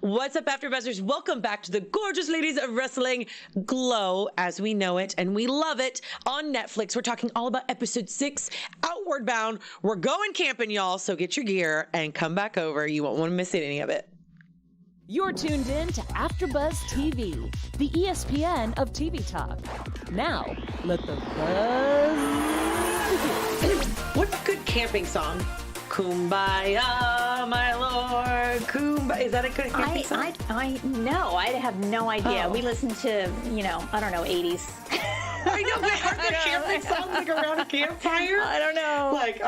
What's up, AfterBuzzers? Welcome back to the gorgeous ladies of wrestling Glow as we know it, and we love it on Netflix. We're talking all about episode 6, Outward Bound. We're going camping, y'all, so get your gear and come back over. You won't want to miss any of it. You're tuned in to AfterBuzz TV, the ESPN of TV talk. Now, let the buzz begin. What's a good camping song? Kumbaya, my lord. Kumbaya. Is that a good camping song? No, I have no idea. Oh. We listen to, I don't know, 80s. I know, but are there camping songs like around a campfire? I don't know. Like,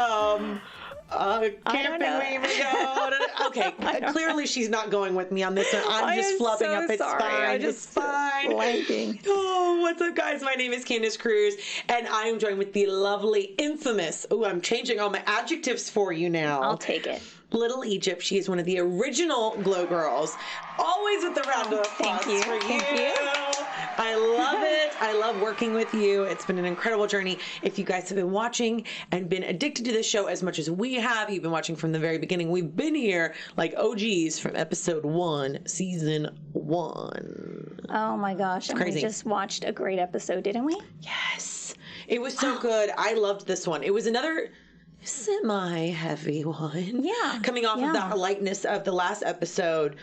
camping we go. Okay, clearly she's not going with me on this one. I'm just flubbing up. It's fine. It's fine. Blanking. Oh, what's up, guys? My name is Candice Cruz, and I am joined with the lovely, infamous. Oh, I'm changing all my adjectives for you now. I'll take it. Little Egypt. She is one of the original Glow Girls. Always with the round of applause for you. Thank you. I love it. I love working with you. It's been an incredible journey. If you guys have been watching and been addicted to this show as much as we have, you've been watching from the very beginning. We've been here like OGs from episode 1, season 1. Oh my gosh. And crazy. we just watched a great episode, didn't we? Yes. It was so good. I loved this one. It was another semi-heavy one. Yeah. Coming off of the lightness of the last episode.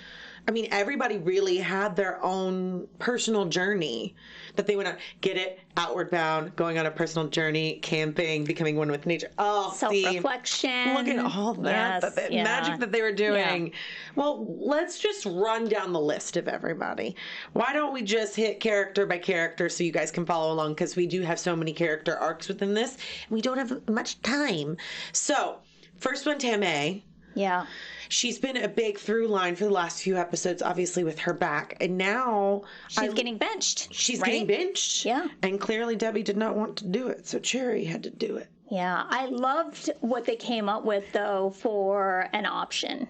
I mean, everybody really had their own personal journey that they went on. Get it? Outward bound, going on a personal journey, camping, becoming one with nature. Oh, self-reflection. Look at all that, magic that they were doing. Yeah. Well, let's just run down the list of everybody. Why don't we just hit character by character so you guys can follow along, because we do have so many character arcs within this, and we don't have much time. So, first one, Tamme. Yeah. She's been a big through line for the last few episodes, obviously, with her back. And now she's getting benched. She's getting benched. Yeah. And clearly Debbie did not want to do it. So Cherry had to do it. Yeah. I loved what they came up with, though, for an option.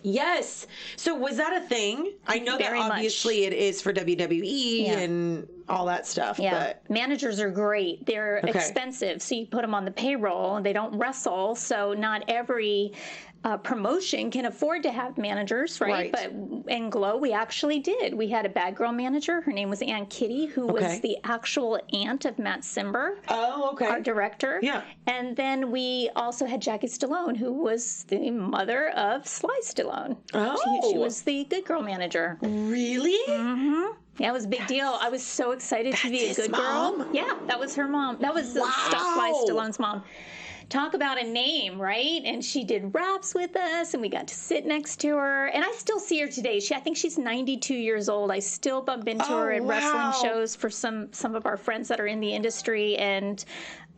Yes. So was that a thing? I know that obviously it is for WWE and all that stuff. Yeah. But managers are great. They're expensive. So you put them on the payroll and they don't wrestle. So not every promotion can afford to have managers, right? But in Glow, we actually did. We had a bad girl manager. Her name was Aunt Kitty, who was the actual aunt of Matt Simber. Oh, okay. Our director. Yeah. And then we also had Jackie Stallone, who was the mother of Sly Stallone. Oh. She was the good girl manager. Really? Mm-hmm. Yeah, it was a big deal. I was so excited to be a good girl. Yeah, that was her mom. That was Sly Stallone's mom. Talk about a name, right? And she did raps with us, and we got to sit next to her. And I still see her today. I think she's 92 years old. I still bump into her at wrestling shows for some of our friends that are in the industry, and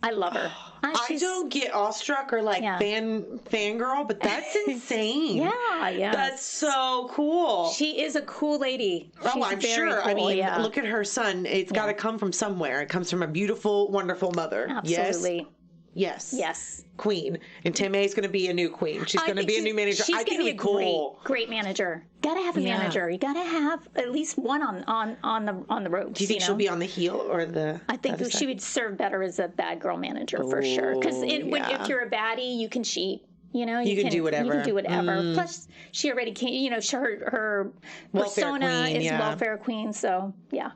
I love her. I don't get awestruck or like fangirl, but that's insane. Yeah. That's so cool. She is a cool lady. Oh, I'm sure. Cool, I mean, look at her son. It's got to come from somewhere. It comes from a beautiful, wonderful mother. Absolutely. Yes. Queen. And Tamme is going to be a new queen. She's going to be a new manager. She's I think going it'll to be be cool. Great manager. Got to have a manager. You got to have at least one on the ropes. Do you think she'll be on the heel or the? I think she would serve better as a bad girl manager for sure. Because if you're a baddie, you can cheat. You can do whatever. You can do whatever. Plus, she already came. Her persona is welfare queen. So yeah.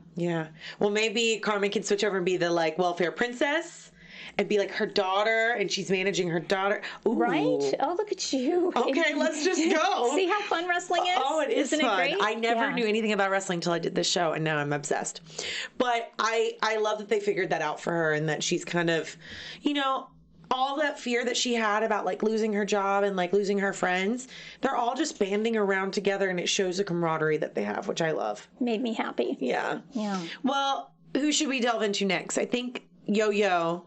Well, maybe Carmen can switch over and be the welfare princess. And be like her daughter, and she's managing her daughter. Ooh. Right? Oh, look at you. Okay, let's just go. See how fun wrestling is? Oh, it is Isn't fun. It great? I never knew anything about wrestling until I did this show, and now I'm obsessed. But I love that they figured that out for her, and that she's kind of, all that fear that she had about losing her job and losing her friends, they're all just banding around together, and it shows the camaraderie that they have, which I love. Made me happy. Yeah. Yeah. Well, who should we delve into next? I think Yo-Yo.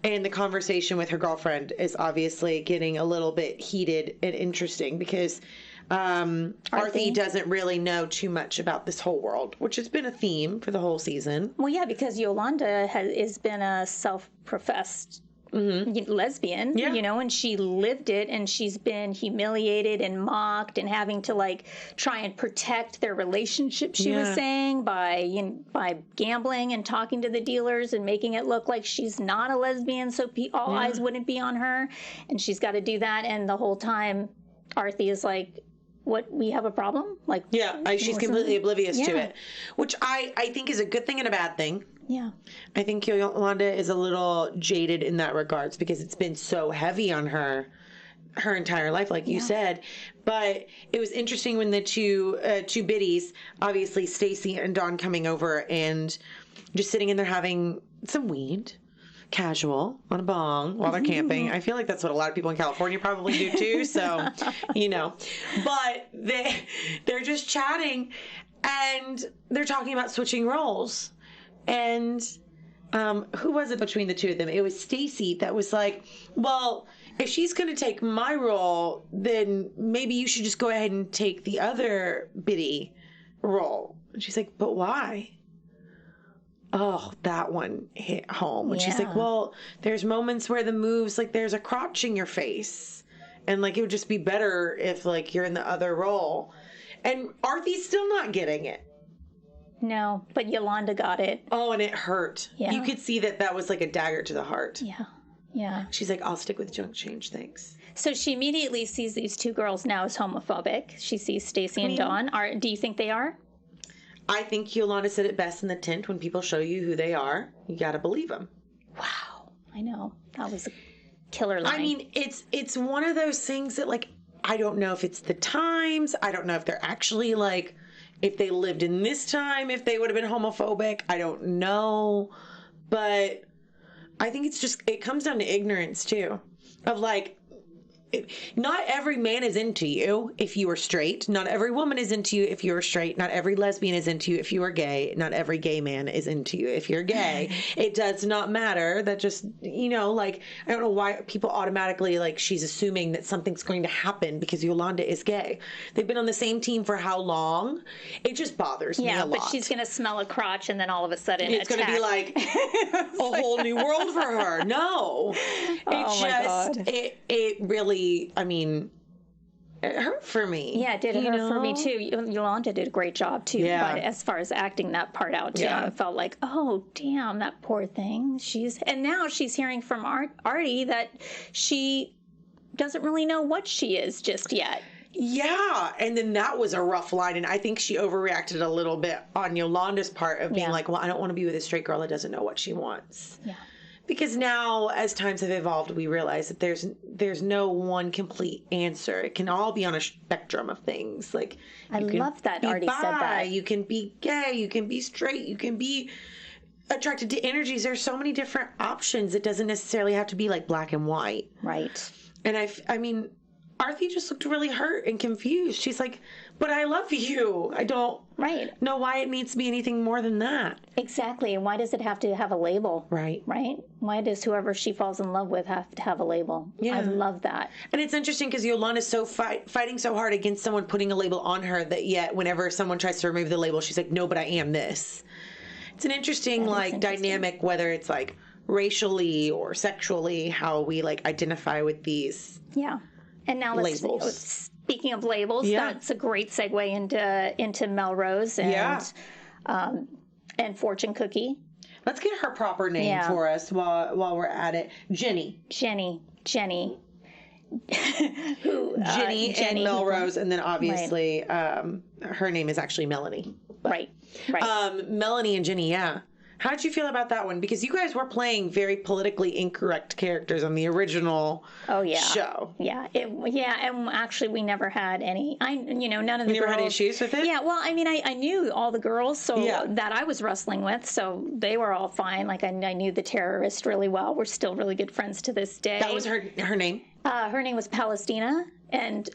And the conversation with her girlfriend is obviously getting a little bit heated and interesting because Arthie doesn't really know too much about this whole world, which has been a theme for the whole season. Well, yeah, because Yolanda has been a self-professed lesbian, and she lived it, and she's been humiliated and mocked and having to try and protect their relationship, she was saying, by gambling and talking to the dealers and making it look like she's not a lesbian so all eyes wouldn't be on her, and she's got to do that. And the whole time Arthie is like, what we have a problem? Like, she's completely oblivious to Yeah. it, which I think is a good thing and a bad thing. Yeah. I think Yolanda is a little jaded in that regards because it's been so heavy on her entire life, like you said. But it was interesting when the two biddies, obviously Stacy and Dawn, coming over and just sitting in there having some weed, casual, on a bong while they're camping. I feel like that's what a lot of people in California probably do too. So, but they're just chatting and they're talking about switching roles. And who was it between the two of them? It was Stacy that was like, well, if she's going to take my role, then maybe you should just go ahead and take the other biddy role. And she's like, but why? Oh, that one hit home. And she's like, well, there's moments where the moves, like there's a crotch in your face. And like, it would just be better if like you're in the other role. And Arthie's still not getting it. No, but Yolanda got it. Oh, and it hurt. Yeah. You could see that was like a dagger to the heart. Yeah. Yeah. She's like, I'll stick with junk change, thanks. So she immediately sees these two girls now as homophobic. She sees Stacy and Dawn. Do you think they are? I think Yolanda said it best in the tent. When people show you who they are, you got to believe them. Wow. I know. That was a killer line. I mean, it's one of those things that, like, I don't know if it's the times. I don't know if they're actually, like, if they lived in this time, if they would have been homophobic. I don't know. But I think it comes down to ignorance, too. Of, like, not every man is into you if you are straight. Not every woman is into you if you're straight. Not every lesbian is into you if you are gay. Not every gay man is into you if you're gay. It does not matter. That just, like, I don't know why people automatically, like, she's assuming that something's going to happen because Yolanda is gay. They've been on the same team for how long? It just bothers me a lot. Yeah, but she's going to smell a crotch and then all of a sudden it's going to be like a whole new world for her. No. It really, I mean, it hurt for me. Yeah, it did hurt for me too. Yolanda did a great job too. Yeah. But as far as acting that part out too, it felt like, oh damn, that poor thing. And now she's hearing from Artie that she doesn't really know what she is just yet. Yeah, and then that was a rough line, and I think she overreacted a little bit on Yolanda's part of being like, well, I don't want to be with a straight girl that doesn't know what she wants. Yeah. Because now, as times have evolved, we realize that there's no one complete answer. It can all be on a spectrum of things. Like, I love that Artie said that. You can be gay, you can be straight, you can be attracted to energies. There's so many different options. It doesn't necessarily have to be like black and white. Right. And I mean, Arthie just looked really hurt and confused. She's like, but I love you. I don't know why it needs to be anything more than that. Exactly. And why does it have to have a label? Right. Right? Why does whoever she falls in love with have to have a label? Yeah. I love that. And it's interesting because Yolanda's so fighting so hard against someone putting a label on her that yet whenever someone tries to remove the label, she's like, no, but I am this. It's an interesting dynamic, whether it's like racially or sexually, how we like identify with these. Yeah. And now speaking of labels, that's a great segue into Melrose and Fortune Cookie. Let's get her proper name for us while we're at it. Jenny. Jenny. Jenny and Melrose, and then obviously her name is actually Melanie. Right. Melanie and Jenny, How did you feel about that one? Because you guys were playing very politically incorrect characters on the original show. Yeah. And actually we never had any, none of the girls. You never had issues with it? Yeah, well, I mean, I knew all the girls that I was wrestling with, so they were all fine. Like, I knew the terrorist really well. We're still really good friends to this day. That was her name? Her name was Palestina, and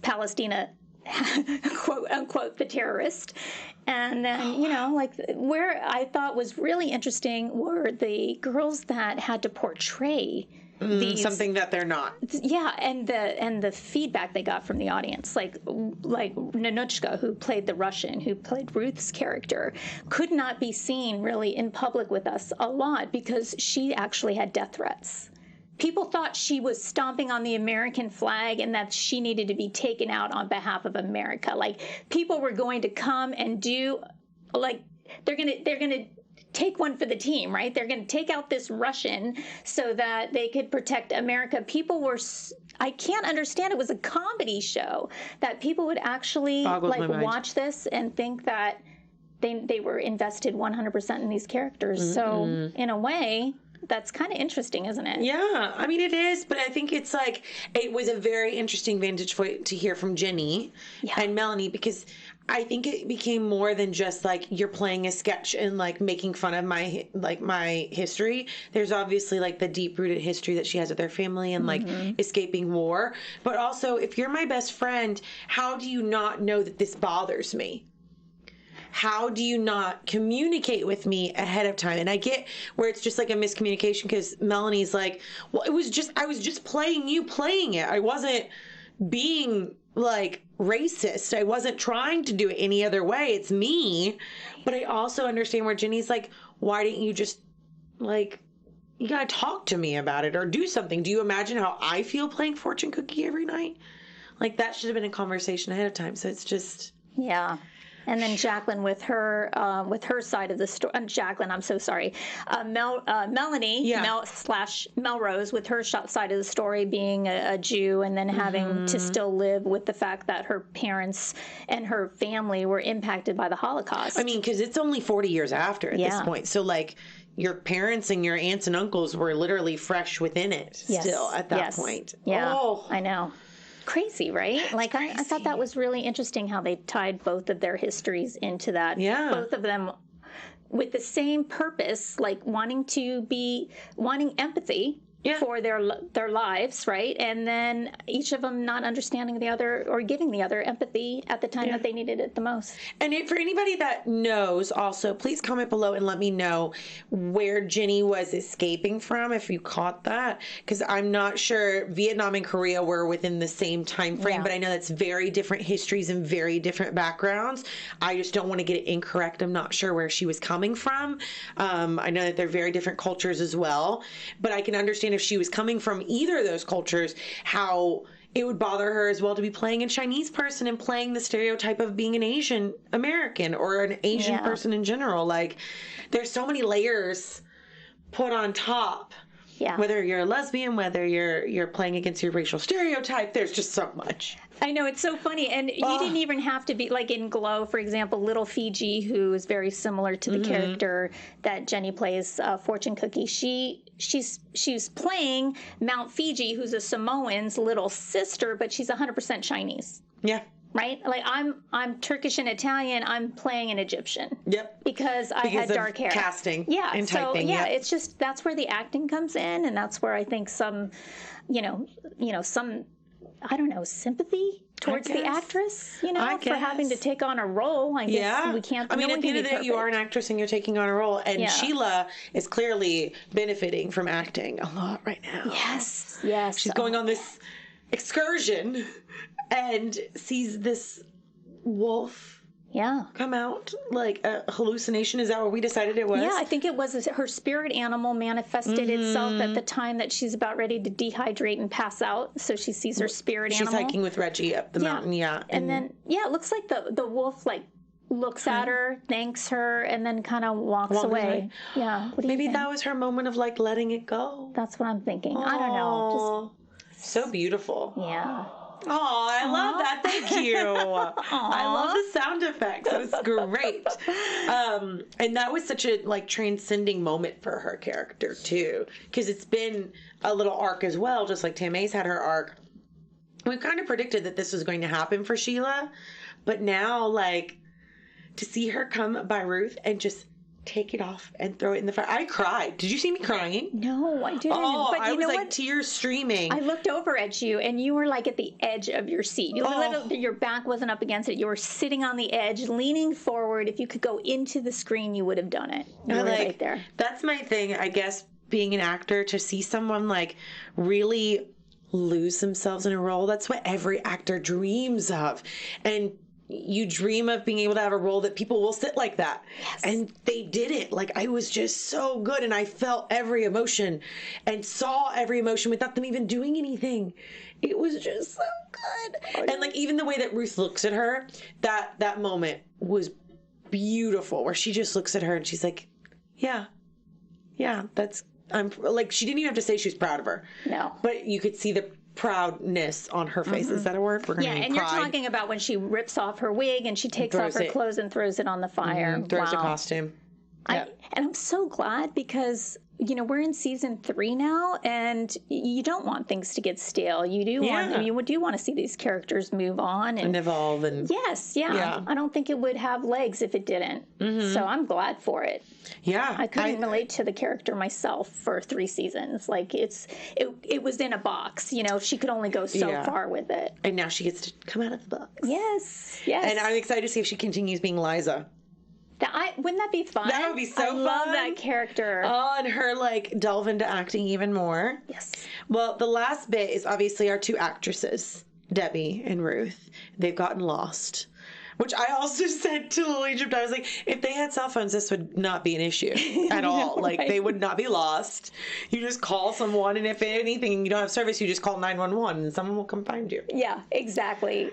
Palestina, quote unquote, the terrorist. And then, where I thought was really interesting were the girls that had to portray something that they're not. Yeah, and the feedback they got from the audience, like Nanuchka, who played the Russian, who played Ruth's character, could not be seen really in public with us a lot because she actually had death threats. People thought she was stomping on the American flag and that she needed to be taken out on behalf of America. Like, people were going to come and do, like, they're gonna take one for the team, right? They're going to take out this Russian so that they could protect America. People were, I can't understand. It was a comedy show that people would actually like watch this and think that they were invested 100% in these characters. So in a way, that's kind of interesting, isn't it? Yeah, I mean, it is, but I think it's like, it was a very interesting vantage point to hear from Jenny and Melanie, because I think it became more than just like you're playing a sketch and like making fun of my history. There's obviously like the deep rooted history that she has with her family and like escaping war. But also, if you're my best friend, how do you not know that this bothers me? How do you not communicate with me ahead of time? And I get where it's just like a miscommunication, because Melanie's like, well, I was just playing it. I wasn't being like racist. I wasn't trying to do it any other way. It's me. But I also understand where Jenny's like, why didn't you just like, you gotta talk to me about it or do something. Do you imagine how I feel playing fortune cookie every night? Like, that should have been a conversation ahead of time. So it's just... Yeah. And then Jacqueline with her side of the story. Jacqueline, I'm so sorry. Melanie, Melrose, with her side of the story, being a Jew, and then having to still live with the fact that her parents and her family were impacted by the Holocaust. I mean, because it's only 40 years after at this point. So, like, your parents and your aunts and uncles were literally fresh within it still at that point. Yeah, I know. Crazy, right? Like, I thought that was really interesting how they tied both of their histories into that. Yeah. Both of them with the same purpose, like wanting empathy for their lives, right? And then each of them not understanding the other or giving the other empathy at the time that they needed it the most. And for anybody that knows, also, please comment below and let me know where Jenny was escaping from, if you caught that, because I'm not sure. Vietnam and Korea were within the same time frame, but I know that's very different histories and very different backgrounds. I just don't want to get it incorrect. I'm not sure where she was coming from. I know that they're very different cultures as well, but I can understand if she was coming from either of those cultures, how it would bother her as well to be playing a Chinese person and playing the stereotype of being an Asian American or an Asian person in general. Like, there's so many layers put on top. Yeah. Whether you're a lesbian, whether you're playing against your racial stereotype, there's just so much. I know, it's so funny. And you didn't even have to be, like in Glow, for example, Little Fiji, who is very similar to the character that Jenny plays, Fortune Cookie. She's playing Mount Fiji, who's a Samoan's little sister, but she's 100% Chinese. Yeah. Right? Like, I'm Turkish and Italian. I'm playing an Egyptian. Yep. Because I had dark hair. Casting. Yeah. And so typing. it's just, that's where the acting comes in, and that's where I think some, some, I don't know, sympathy towards the actress, for having to take on a role. I guess we can't. I mean, at the end of the day, you are an actress and you're taking on a role. And Sheila is clearly benefiting from acting a lot right now. Yes. She's going on this excursion and sees this wolf come out, like a hallucination. Is that what we decided it was? Yeah, I think it was her spirit animal manifested itself at the time that she's about ready to dehydrate and pass out. So she sees her spirit animal. She's hiking with Reggie up the mountain, And then, it looks like the wolf, like, looks at her, thanks her, and then kind of walks away. Yeah. What do you think? That was her moment of, like, letting it go. That's what I'm thinking. I don't know. So beautiful. Yeah. Oh, I love that. Thank you. I love the sound effects. It was great. And that was such a, like, transcending moment for her character, too. Because it's been a little arc as well, just like Tamme's had her arc. We kind of predicted that this was going to happen for Sheila. But now, like, to see her come by Ruth and just take it off and throw it in the fire. I cried. Did you see me crying? No, I didn't. Oh, but I was like tears streaming. I looked over at you and you were like at the edge of your seat. Your back wasn't up against it. You were sitting on the edge, leaning forward. If you could go into the screen, you would have done it. You were right there. That's my thing, I guess, being an actor, to see someone like really lose themselves in a role. That's what every actor dreams of. And you dream of being able to have a role that people will sit like that. Yes. And they did it. Like, I was just so good, and I felt every emotion and saw every emotion without them even doing anything. It was just so good. And like, even the way that Ruth looks at her, that moment was beautiful, where she just looks at her and she's like, yeah, I'm like, she didn't even have to say she was proud of her. No. But you could see the proudness on her face. Is that a word? We're gonna and pride. you're talking about when she rips off her wig and she takes off her clothes and throws it on the fire. Throws a costume. And I'm so glad because, you know, we're in season 3 now, and you don't want things to get stale. You do want to see these characters move on and evolve. And yes, I don't think it would have legs if it didn't. So I'm glad for it. Yeah, I couldn't relate to the character myself for 3 seasons. Like it was in a box. You know, she could only go so far with it, and now she gets to come out of the box. Yes. And I'm excited to see if she continues being Liza. Wouldn't that be fun? That would be so fun. I love that character. Oh, and her delve into acting even more. Yes. Well, the last bit is obviously our 2 actresses, Debbie and Ruth. They've gotten lost. Which I also said to Little Egypt, I was like, if they had cell phones, this would not be an issue at all. Like, they would not be lost. You just call someone, and if anything, you don't have service, you just call 911, and someone will come find you. Yeah, exactly.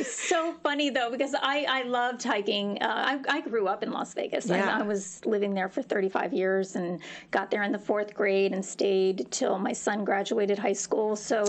So funny, though, because I loved hiking. I grew up in Las Vegas. I was living there for 35 years and got there in the 4th grade and stayed till my son graduated high school. So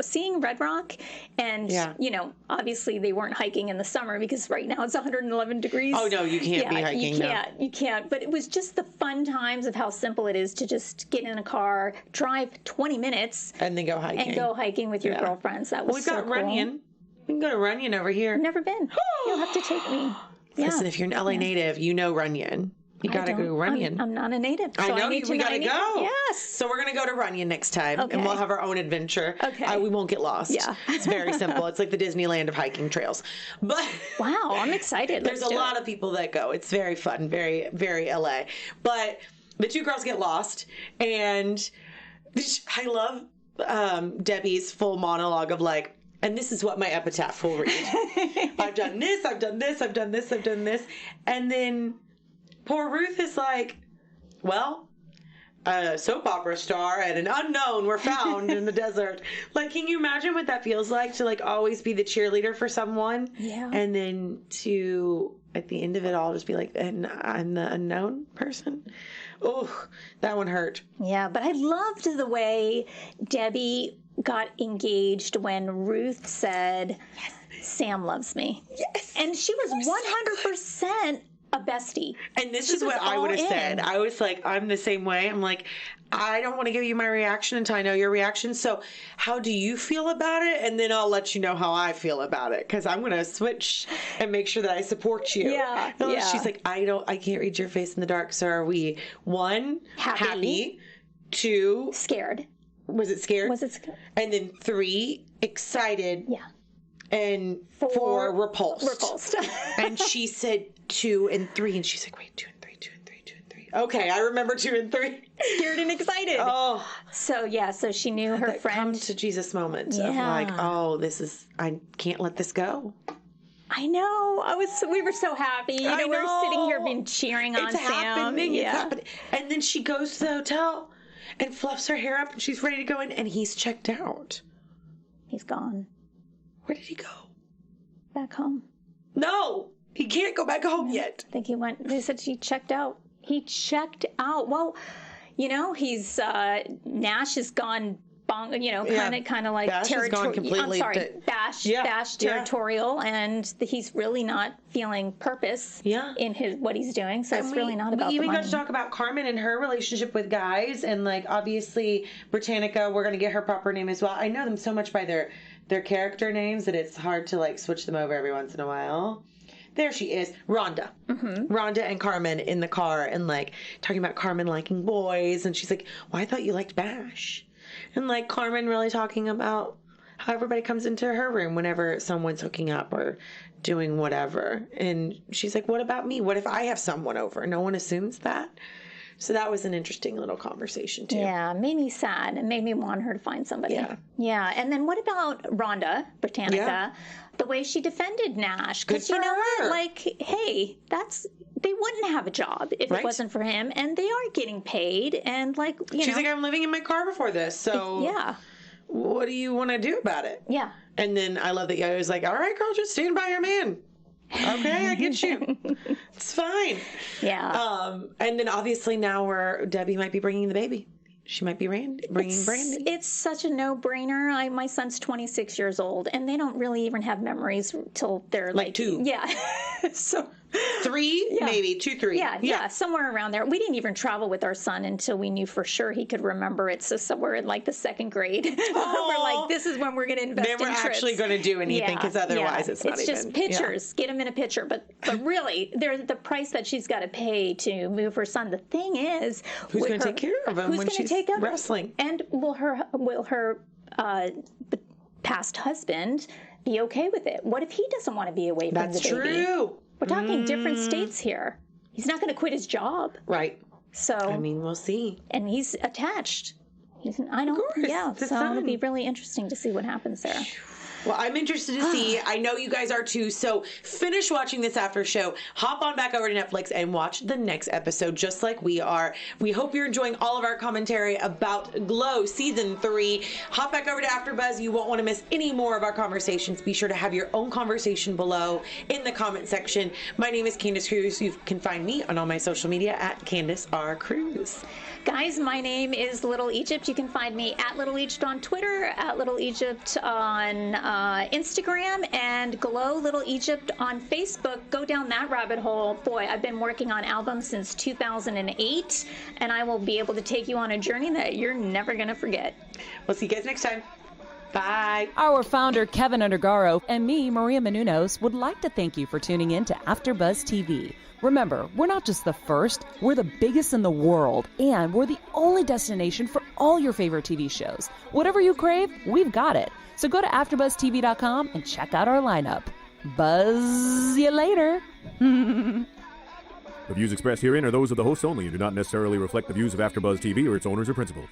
seeing Red Rock, and, you know, obviously they weren't hiking in the summer, because right now it's 111 degrees. Oh, no, you can't be hiking. You can't. But it was just the fun times of how simple it is to just get in a car, drive 20 minutes. And then go hiking. And go hiking with your girlfriends. That was we've got Runyon. We can go to Runyon over here. I've never been. You'll have to take me. Listen, if you're an LA native, you know Runyon. You got to go to Runyon. I'm not a native. So I know we got to go. Yes. So we're going to go to Runyon next time, and we'll have our own adventure. Okay. We won't get lost. Yeah. It's very simple. It's like the Disneyland of hiking trails. But wow, I'm excited. There's a lot of people that go. It's very fun, very, very LA. But the 2 girls get lost, and I love Debbie's full monologue of like, and this is what my epitaph will read. I've done this, I've done this, I've done this, I've done this. And then poor Ruth is like, well, a soap opera star and an unknown were found in the desert. Like, can you imagine what that feels like to like always be the cheerleader for someone? Yeah. And then to, at the end of it all, just be like, and I'm the unknown person? Oh, that one hurt. Yeah, but I loved the way Debbie got engaged when Ruth said, Sam loves me. Yes. And she was 100% a bestie. And this is what I would have said. I was like, I'm the same way. I'm like, I don't want to give you my reaction until I know your reaction. So how do you feel about it? And then I'll let you know how I feel about it. Because I'm going to switch and make sure that I support you. Yeah. She's like, I can't read your face in the dark. So are we 1, happy, 2, scared. Was it scared? Was it scared? And then 3, excited. Yeah. And 4, repulsed. Repulsed. And she said 2 and 3. And she's like, wait, 2 and 3, 2 and 3, 2 and 3. Okay, I remember 2 and 3. Scared and excited. Oh. So, so she knew her friend. Come to Jesus moment of like, oh, I can't let this go. I know. We were so happy. You know, we're sitting here being cheering on Sam. Happening. It's happening. And then she goes to the hotel and fluffs her hair up and she's ready to go in and he's checked out. He's gone. Where did he go? Back home. No, he can't go back home yet. I think he went. They said he checked out. He checked out. Well, you know, he's Nash is gone. You know, kind of like territorial. I'm sorry, Bash territorial, and he's really not feeling purpose. In what he's doing. So it's really not about. We even got to talk about Carmen and her relationship with guys, and like obviously Britannica. We're going to get her proper name as well. I know them so much by their character names that it's hard to like switch them over every once in a while. There she is, Rhonda. Mm-hmm. Rhonda and Carmen in the car and like talking about Carmen liking boys, and she's like, "Well, I thought you liked Bash." And like Carmen really talking about how everybody comes into her room whenever someone's hooking up or doing whatever. And she's like, what about me? What if I have someone over? No one assumes that. So that was an interesting little conversation too. Yeah, made me sad and made me want her to find somebody. Yeah. And then what about Rhonda, Britannica? Yeah. The way she defended Nash. Because you know what? Like, hey, they wouldn't have a job if it wasn't for him. And they are getting paid. And like, she's like, I'm living in my car before this. So what do you want to do about it? Yeah. And then I love that guy was like, all right, girl, just stand by your man. Okay, I get you. It's fine. Yeah. And then obviously now Debbie might be bringing the baby. she might be bringing Brandy. It's such a no-brainer. My son's 26 years old, and they don't really even have memories till they're like 2. Yeah. So 3, maybe 2, 3. Yeah, somewhere around there. We didn't even travel with our son until we knew for sure he could remember it. So somewhere in like the 2nd grade, we're like, this is when we're going to invest in trips. Then we're actually going to do anything, because otherwise it's not even. It's just pictures. Get him in a picture. But really, there's the price that she's got to pay to move her son. The thing is, who's going to take care of him when she's wrestling? And will her past husband be okay with it? What if he doesn't want to be away from the baby? That's true. We're talking different states here. He's not going to quit his job. Right. So I mean, we'll see. And he's attached. I don't. Of course, yeah. So it'll be really interesting to see what happens there. Well, I'm interested to see. I know you guys are too. So finish watching this after show. Hop on back over to Netflix and watch the next episode just like we are. We hope you're enjoying all of our commentary about Glow Season 3. Hop back over to AfterBuzz. You won't want to miss any more of our conversations. Be sure to have your own conversation below in the comment section. My name is Candice Cruz. You can find me on all my social media at Candice R. Cruz. Guys, my name is Little Egypt. You can find me at Little Egypt on Twitter, at Little Egypt on Instagram, and Glow Little Egypt on Facebook. Go down that rabbit hole. Boy, I've been working on albums since 2008, and I will be able to take you on a journey that you're never going to forget. We'll see you guys next time. Bye. Our founder, Keven Undergaro, and me, Maria Menounos, would like to thank you for tuning in to AfterBuzz TV. Remember, we're not just the first, we're the biggest in the world, and we're the only destination for all your favorite TV shows. Whatever you crave, we've got it. So go to AfterBuzzTV.com and check out our lineup. Buzz you later. The views expressed herein are those of the hosts only and do not necessarily reflect the views of AfterBuzz TV or its owners or principals.